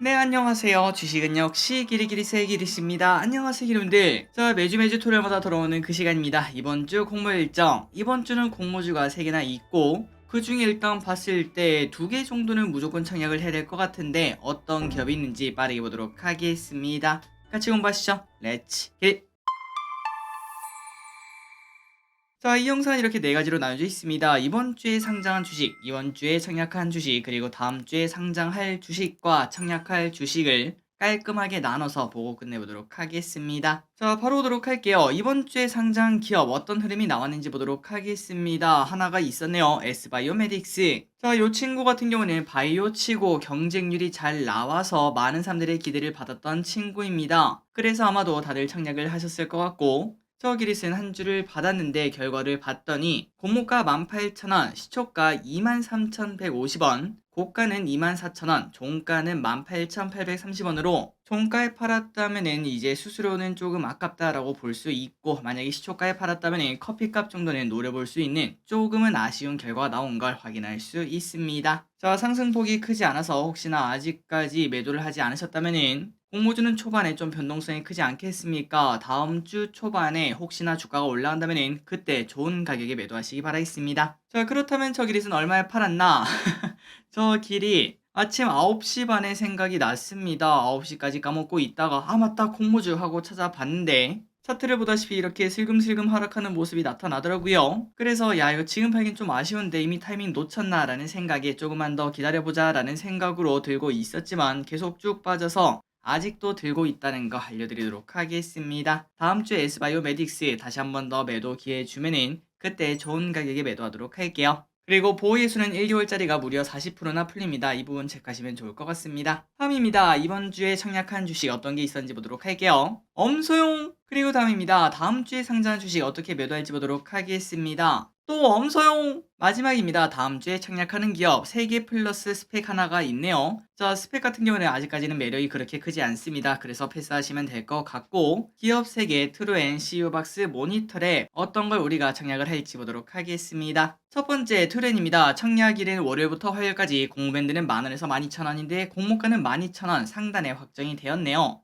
네, 안녕하세요. 주식은 역시 기리기리 세기리씨입니다. 안녕하세요, 기름들. 자, 매주 토요일마다 돌아오는 그 시간입니다. 이번 주 공모 일정. 이번 주는 공모주가 3개나 있고, 그 중에 일단 봤을 때 2개 정도는 무조건 청약을 해야 될 것 같은데, 어떤 기업이 있는지 빠르게 보도록 하겠습니다. 같이 공부하시죠. 렛츠 기! 자, 이 영상은 이렇게 4가지로 나눠져 있습니다. 이번 주에 상장한 주식, 이번 주에 청약한 주식, 그리고 다음 주에 상장할 주식과 청약할 주식을 깔끔하게 나눠서 보고 끝내보도록 하겠습니다. 자, 바로 보도록 할게요. 이번 주에 상장 기업 어떤 흐름이 나왔는지 보도록 하겠습니다. 하나가 있었네요. S바이오메딕스. 자, 이 친구 같은 경우는 바이오 치고 경쟁률이 잘 나와서 많은 사람들의 기대를 받았던 친구입니다. 그래서 아마도 다들 청약을 하셨을 것 같고, 저 기리스는 한 주를 받았는데 결과를 봤더니 공모가 18,000원, 시초가 23,150원, 고가는 24,000원, 종가는 18,830원으로 종가에 팔았다면은 이제 수수료는 조금 아깝다라고 볼 수 있고, 만약에 시초가에 팔았다면은 커피값 정도는 노려볼 수 있는 조금은 아쉬운 결과가 나온 걸 확인할 수 있습니다. 자, 상승폭이 크지 않아서 혹시나 아직까지 매도를 하지 않으셨다면은 공모주는 초반에 좀 변동성이 크지 않겠습니까? 다음 주 초반에 혹시나 주가가 올라간다면 그때 좋은 가격에 매도하시기 바라겠습니다. 자, 그렇다면 저 기릿은 얼마에 팔았나? 저 길이 아침 9시 반에 생각이 났습니다. 9시까지 까먹고 있다가 맞다, 공모주 하고 찾아봤는데 차트를 보다시피 이렇게 슬금슬금 하락하는 모습이 나타나더라고요. 그래서 야, 이거 지금 팔긴 좀 아쉬운데 이미 타이밍 놓쳤나 라는 생각에 조금만 더 기다려보자 라는 생각으로 들고 있었지만 계속 쭉 빠져서 아직도 들고 있다는 거 알려드리도록 하겠습니다. 다음 주에 S바이오메딕스 다시 한 번 더 매도 기회 주면은 그때 좋은 가격에 매도하도록 할게요. 그리고 보호예수는 1개월짜리가 무려 40%나 풀립니다. 이 부분 체크하시면 좋을 것 같습니다. 다음입니다. 이번 주에 청약한 주식 어떤 게 있었는지 보도록 할게요. 엄소용. 그리고 다음입니다. 다음 주에 상장한 주식 어떻게 매도할지 보도록 하겠습니다. 또 엄소용. 마지막입니다. 다음 주에 청약하는 기업 3개 플러스 스펙 하나가 있네요. 자, 스펙 같은 경우는 아직까지는 매력이 그렇게 크지 않습니다. 그래서 패스하시면 될 것 같고, 기업 3개 트루엔 CU박스 모니터에 어떤 걸 우리가 청약을 할지 보도록 하겠습니다. 첫 번째 트루엔입니다. 청약일은 월요일부터 화요일까지, 공모밴드는 만원에서 12,000원인데 공모가는 12,000원 상단에 확정이 되었네요.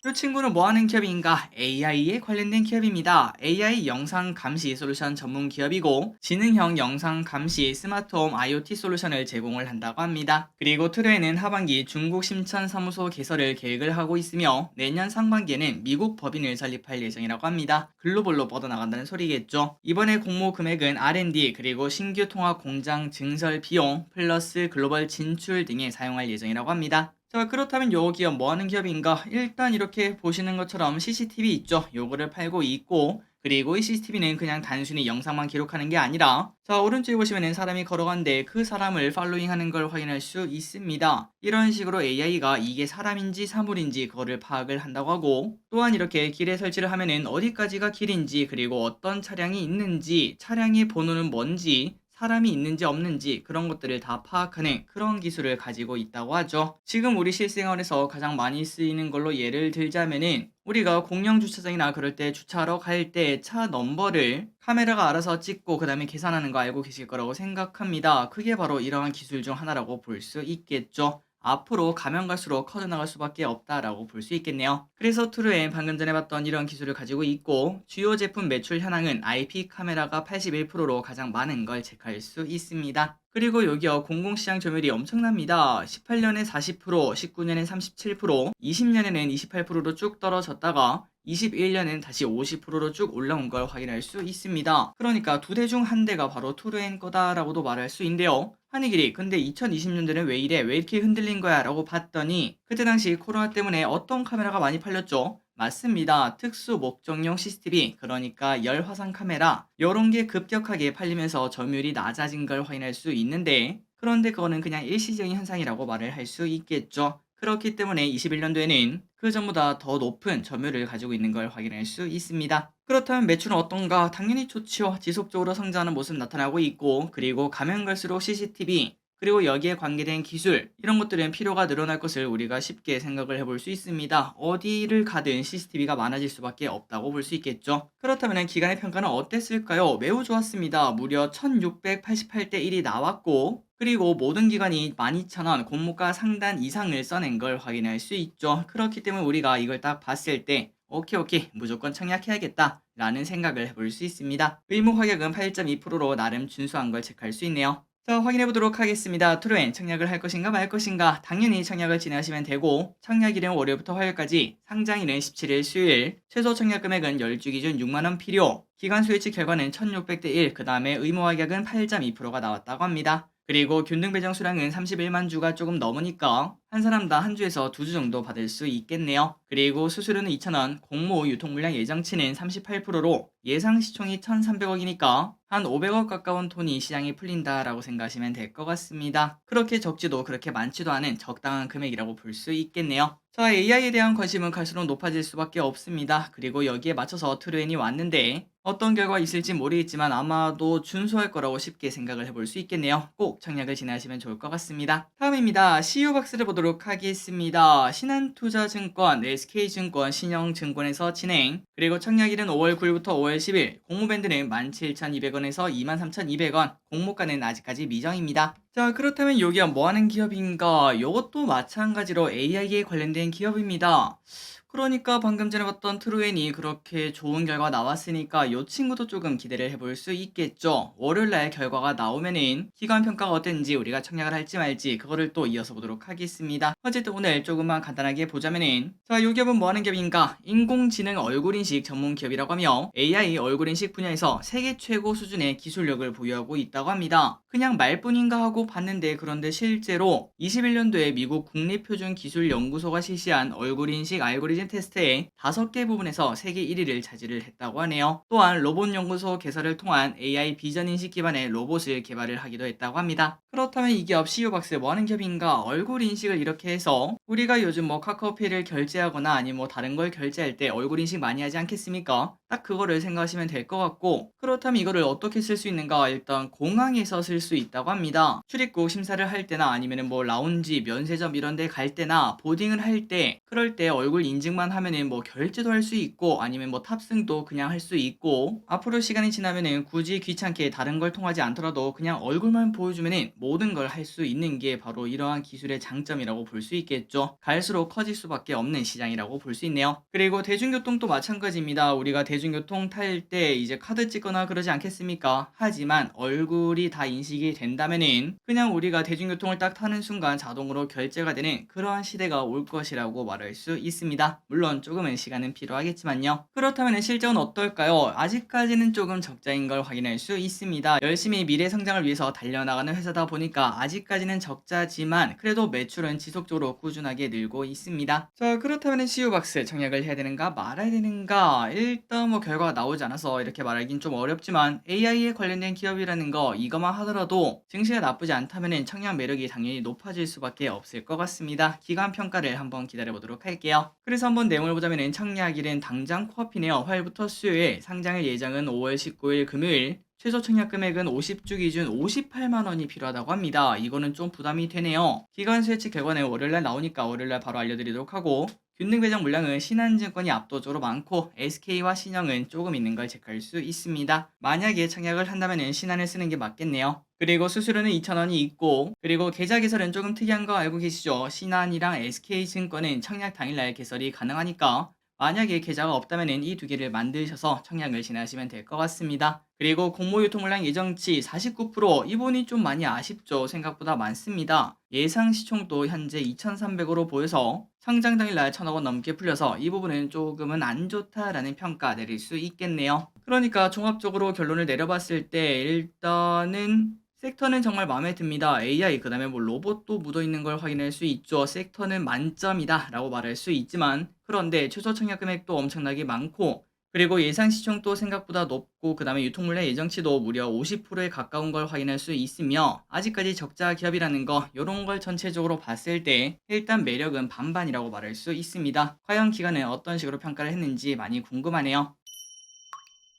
이 친구는 뭐하는 기업인가? AI에 관련된 기업입니다. AI 영상 감시 솔루션 전문 기업이고, 지능형 영상 감시 스마트홈 IoT 솔루션을 제공을 한다고 합니다. 그리고 트루에는 하반기 중국 심천사무소 개설을 계획을 하고 있으며, 내년 상반기에는 미국 법인을 설립할 예정이라고 합니다. 글로벌로 뻗어나간다는 소리겠죠. 이번에 공모 금액은 R&D 그리고 신규 통합 공장 증설 비용 플러스 글로벌 진출 등에 사용할 예정이라고 합니다. 자, 그렇다면 요 기업 뭐하는 기업인가? 일단 이렇게 보시는 것처럼 CCTV 있죠. 요거를 팔고 있고, 그리고 이 CCTV는 그냥 단순히 영상만 기록하는 게 아니라, 자, 오른쪽에 보시면은 사람이 걸어가는데 그 사람을 팔로잉 하는 걸 확인할 수 있습니다. 이런 식으로 AI가 이게 사람인지 사물인지 그거를 파악을 한다고 하고, 또한 이렇게 길에 설치를 하면은 어디까지가 길인지, 그리고 어떤 차량이 있는지, 차량의 번호는 뭔지, 사람이 있는지 없는지 그런 것들을 다 파악하는 그런 기술을 가지고 있다고 하죠. 지금 우리 실생활에서 가장 많이 쓰이는 걸로 예를 들자면은, 우리가 공영 주차장이나 그럴 때 주차하러 갈 때 차 넘버를 카메라가 알아서 찍고 그 다음에 계산하는 거 알고 계실 거라고 생각합니다. 그게 바로 이러한 기술 중 하나라고 볼 수 있겠죠. 앞으로 가면 갈수록 커져나갈 수밖에 없다라고 볼 수 있겠네요. 그래서 트루엔 방금 전에 봤던 이런 기술을 가지고 있고, 주요 제품 매출 현황은 IP 카메라가 81%로 가장 많은 걸 체크할 수 있습니다. 그리고 여기요, 공공시장 점유율이 엄청납니다. 18년에 40%, 19년에 37%, 20년에는 28%로 쭉 떨어졌다가 21년엔 다시 50%로 쭉 올라온 걸 확인할 수 있습니다. 그러니까 2대 중 한 대가 바로 투르엔 거다라고도 말할 수 있는데요. 한이길이 근데 2020년대는 왜 이래? 왜 이렇게 흔들린 거야? 라고 봤더니, 그때 당시 코로나 때문에 어떤 카메라가 많이 팔렸죠? 맞습니다. 특수 목적용 CCTV, 그러니까 열화상 카메라, 요런 게 급격하게 팔리면서 점유율이 낮아진 걸 확인할 수 있는데, 그런데 그거는 그냥 일시적인 현상이라고 말을 할 수 있겠죠. 그렇기 때문에 21년도에는 그 전보다 더 높은 점유율을 가지고 있는 걸 확인할 수 있습니다. 그렇다면 매출은 어떤가? 당연히 좋지요. 지속적으로 성장하는 모습 나타나고 있고, 그리고 가면 갈수록 CCTV, 그리고 여기에 관계된 기술 이런 것들은 필요가 늘어날 것을 우리가 쉽게 생각을 해볼 수 있습니다. 어디를 가든 CCTV가 많아질 수밖에 없다고 볼 수 있겠죠. 그렇다면 기간의 평가는 어땠을까요? 매우 좋았습니다. 무려 1688대 1이 나왔고 그리고 모든 기관이 12,000원 공모가 상단 이상을 써낸 걸 확인할 수 있죠. 그렇기 때문에 우리가 이걸 딱 봤을 때 오케이 무조건 청약해야겠다 라는 생각을 해볼 수 있습니다. 의무 가격은 8.2%로 나름 준수한 걸 체크할 수 있네요. 자, 확인해 보도록 하겠습니다. 트루엔 청약을 할 것인가 말 것인가? 당연히 청약을 진행하시면 되고 청약일은 월요일부터 화요일까지, 상장일은 17일 수요일, 최소 청약 금액은 10주 기준 6만원 필요, 기간 수요치 결과는 1600대 1, 그 다음에 의무 가격은 8.2%가 나왔다고 합니다. 그리고 균등 배정 수량은 31만 주가 조금 넘으니까 한 사람당 한 주에서 2주 정도 받을 수 있겠네요. 그리고 수수료는 2,000원, 공모 유통 물량 예정치는 38%로 예상 시총이 1,300억이니까 한 500억 가까운 돈이 시장에 풀린다라고 생각하시면 될 것 같습니다. 그렇게 적지도 그렇게 많지도 않은 적당한 금액이라고 볼 수 있겠네요. 자, AI에 대한 관심은 갈수록 높아질 수밖에 없습니다. 그리고 여기에 맞춰서 트루엔이 왔는데 어떤 결과가 있을지 모르겠지만 아마도 준수할 거라고 쉽게 생각을 해볼 수 있겠네요. 꼭 청약을 진행하시면 좋을 것 같습니다. 다음입니다. CU박스를 보도록 하겠습니다. 신한투자증권, SK증권, 신영증권에서 진행, 그리고 청약일은 5월 9일부터 5월 10일, 공모밴드는 17,200원에서 23,200원, 공모가는 아직까지 미정입니다. 자, 그렇다면 여기가 뭐하는 기업인가? 이것도 마찬가지로 AI에 관련된 기업입니다. 그러니까 방금 전에 봤던 트루엔이 그렇게 좋은 결과 나왔으니까 이 친구도 조금 기대를 해볼 수 있겠죠. 월요일날 결과가 나오면은 기관 평가가 어땠는지 우리가 청약을 할지 말지 그거를 또 이어서 보도록 하겠습니다. 어쨌든 오늘 조금만 간단하게 보자면은, 자, 이 기업은 뭐하는 기업인가? 인공지능 얼굴인식 전문 기업이라고 하며 AI 얼굴인식 분야에서 세계 최고 수준의 기술력을 보유하고 있다고 합니다. 그냥 말뿐인가 하고 봤는데, 그런데 실제로 21년도에 미국 국립표준기술연구소가 실시한 얼굴인식 알고리즘 테스트의 5개 부분에서 세계 1위를 차지를 했다고 하네요. 또한 로봇연구소 개설을 통한 AI 비전 인식 기반의 로봇을 개발을 하기도 했다고 합니다. 그렇다면 이 기업 CU박스 뭐하는 기업인가? 얼굴 인식을 이렇게 해서 우리가 요즘 뭐 카카오페이를 결제하거나 아니면 뭐 다른 걸 결제할 때 얼굴 인식 많이 하지 않겠습니까? 딱 그거를 생각하시면 될 것 같고, 그렇다면 이거를 어떻게 쓸 수 있는가? 일단 공항에서 쓸 수 있다고 합니다. 출입국 심사를 할 때나 아니면은 뭐 라운지, 면세점 이런 데 갈 때나 보딩을 할 때, 그럴 때 얼굴 인증만 하면은 뭐 결제도 할 수 있고 아니면 뭐 탑승도 그냥 할 수 있고, 앞으로 시간이 지나면은 굳이 귀찮게 다른 걸 통하지 않더라도 그냥 얼굴만 보여주면은 모든 걸 할 수 있는 게 바로 이러한 기술의 장점이라고 볼 수 있겠죠. 갈수록 커질 수밖에 없는 시장이라고 볼 수 있네요. 그리고 대중교통도 마찬가지입니다. 우리가 대중교통 탈 때 이제 카드 찍거나 그러지 않겠습니까? 하지만 얼굴이 다 인식이 된다면은 그냥 우리가 대중교통을 딱 타는 순간 자동으로 결제가 되는 그러한 시대가 올 것이라고 말할 수 있습니다. 물론 조금은 시간은 필요하겠지만요. 그렇다면 실적은 어떨까요? 아직까지는 조금 적자인 걸 확인할 수 있습니다. 열심히 미래 성장을 위해서 달려나가는 회사다 보니까 아직까지는 적자지만 그래도 매출은 지속적으로 꾸준하게 늘고 있습니다. 자, 그렇다면 CU박스 청약을 해야 되는가 말아야 되는가? 일단 뭐 결과가 나오지 않아서 이렇게 말하긴 좀 어렵지만 AI에 관련된 기업이라는 거 이것만 하더라도 증시가 나쁘지 않다면 청약 매력이 당연히 높아질 수밖에 없을 것 같습니다. 기간 평가를 한번 기다려 보도록 할게요. 그래서 한번 내용을 보자면 청약일은 당장 코앞이네요. 화요일부터 수요일, 상장일 예정은 5월 19일 금요일, 최소 청약 금액은 50주 기준 58만 원이 필요하다고 합니다. 이거는 좀 부담이 되네요. 기간 수혜치 결과는 월요일날 나오니까 월요일날 바로 알려드리도록 하고, 균등 배정 물량은 신한증권이 압도적으로 많고 SK와 신영은 조금 있는 걸 체크할 수 있습니다. 만약에 청약을 한다면 신한을 쓰는 게 맞겠네요. 그리고 수수료는 2,000원이 있고, 그리고 계좌 개설은 조금 특이한 거 알고 계시죠? 신한이랑 SK증권은 청약 당일날 개설이 가능하니까 만약에 계좌가 없다면 이 두 개를 만드셔서 청약을 진행하시면 될 것 같습니다. 그리고 공모유통 물량 예정치 49%, 이번이 좀 많이 아쉽죠. 생각보다 많습니다. 예상 시총도 현재 2,300으로 보여서 상장 당일날 1,000억 원 넘게 풀려서 이 부분은 조금은 안 좋다라는 평가 내릴 수 있겠네요. 그러니까 종합적으로 결론을 내려봤을 때 일단은 섹터는 정말 마음에 듭니다. AI 그 다음에 뭐 로봇도 묻어있는 걸 확인할 수 있죠. 섹터는 만점이다 라고 말할 수 있지만, 그런데 최소 청약 금액도 엄청나게 많고, 그리고 예상 시총도 생각보다 높고, 그 다음에 유통물량 예정치도 무려 50%에 가까운 걸 확인할 수 있으며, 아직까지 적자 기업이라는 거 요런 걸 전체적으로 봤을 때 일단 매력은 반반이라고 말할 수 있습니다. 과연 기관은 어떤 식으로 평가를 했는지 많이 궁금하네요.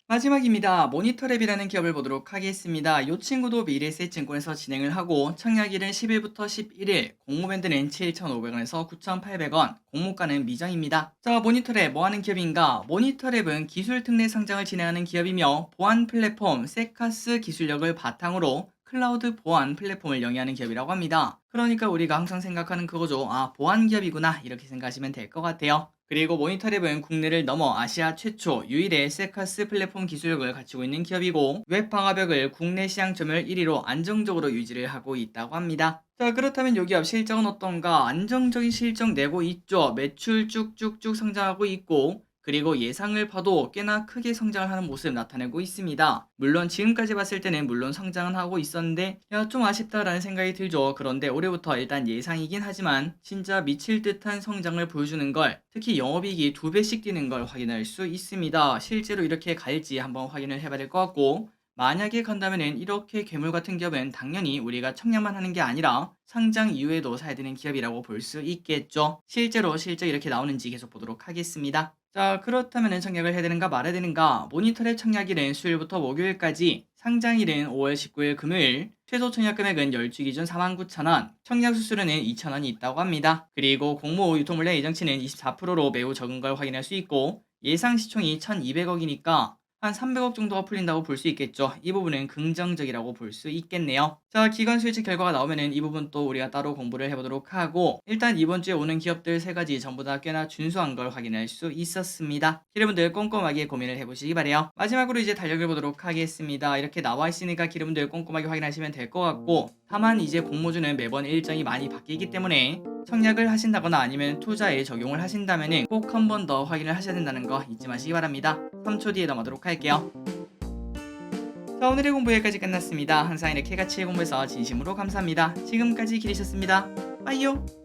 마지막입니다. 모니터랩이라는 기업을 보도록 하겠습니다. 이 친구도 미래에셋증권에서 진행을 하고 청약일은 10일부터 11일, 공모밴드는 7,500원에서 9,800원, 공모가는 미정입니다. 자, 모니터랩 뭐하는 기업인가? 모니터랩은 기술 특례 상장을 진행하는 기업이며 보안 플랫폼 세카스 기술력을 바탕으로 클라우드 보안 플랫폼을 영위하는 기업이라고 합니다. 그러니까 우리가 항상 생각하는 그거죠. 아, 보안 기업이구나 이렇게 생각하시면 될 것 같아요. 그리고 모니터랩은 국내를 넘어 아시아 최초 유일의 세카스 플랫폼 기술력을 갖추고 있는 기업이고 웹 방화벽을 국내 시장 점유율 1위로 안정적으로 유지를 하고 있다고 합니다. 자, 그렇다면 이 기업 실적은 어떤가? 안정적인 실적 내고 있죠. 매출 쭉쭉쭉 성장하고 있고 그리고 예상을 봐도 꽤나 크게 성장을 하는 모습 나타내고 있습니다. 물론 지금까지 봤을 때는 물론 성장은 하고 있었는데 야, 좀 아쉽다라는 생각이 들죠. 그런데 올해부터 일단 예상이긴 하지만 진짜 미칠 듯한 성장을 보여주는 걸, 특히 영업이익이 2배씩 뛰는 걸 확인할 수 있습니다. 실제로 이렇게 갈지 한번 확인을 해봐야 될 것 같고, 만약에 간다면은 이렇게 괴물 같은 기업은 당연히 우리가 청약만 하는 게 아니라 상장 이후에도 사야 되는 기업이라고 볼 수 있겠죠. 실제로 실적 이렇게 나오는지 계속 보도록 하겠습니다. 자, 그렇다면 청약을 해야 되는가 말아야 되는가? 모니터의 청약일은 수요일부터 목요일까지, 상장일은 5월 19일 금요일, 최소 청약 금액은 10주 기준 49,000원, 청약 수수료는 2,000원이 있다고 합니다. 그리고 공모 유통물량 예정치는 24%로 매우 적은 걸 확인할 수 있고 예상 시총이 1,200억이니까 한 300억 정도가 풀린다고 볼 수 있겠죠. 이 부분은 긍정적이라고 볼 수 있겠네요. 자, 기관 수익 결과가 나오면은 이 부분 또 우리가 따로 공부를 해보도록 하고, 일단 이번 주에 오는 기업들 3가지 전부 다 꽤나 준수한 걸 확인할 수 있었습니다. 여러분들 꼼꼼하게 고민을 해보시기 바래요. 마지막으로 이제 달력을 보도록 하겠습니다. 이렇게 나와 있으니까 여러분들 꼼꼼하게 확인하시면 될 것 같고, 다만 이제 공모주는 매번 일정이 많이 바뀌기 때문에 청약을 하신다거나 아니면 투자에 적용을 하신다면 꼭 한 번 더 확인을 하셔야 된다는 거 잊지 마시기 바랍니다. 3초 뒤에 넘어가도록 할게요. 자, 오늘의 공부 여기까지 끝났습니다. 항상 이렇게 같이 공부해서 진심으로 감사합니다. 지금까지 기리셨습니다. 빠이요.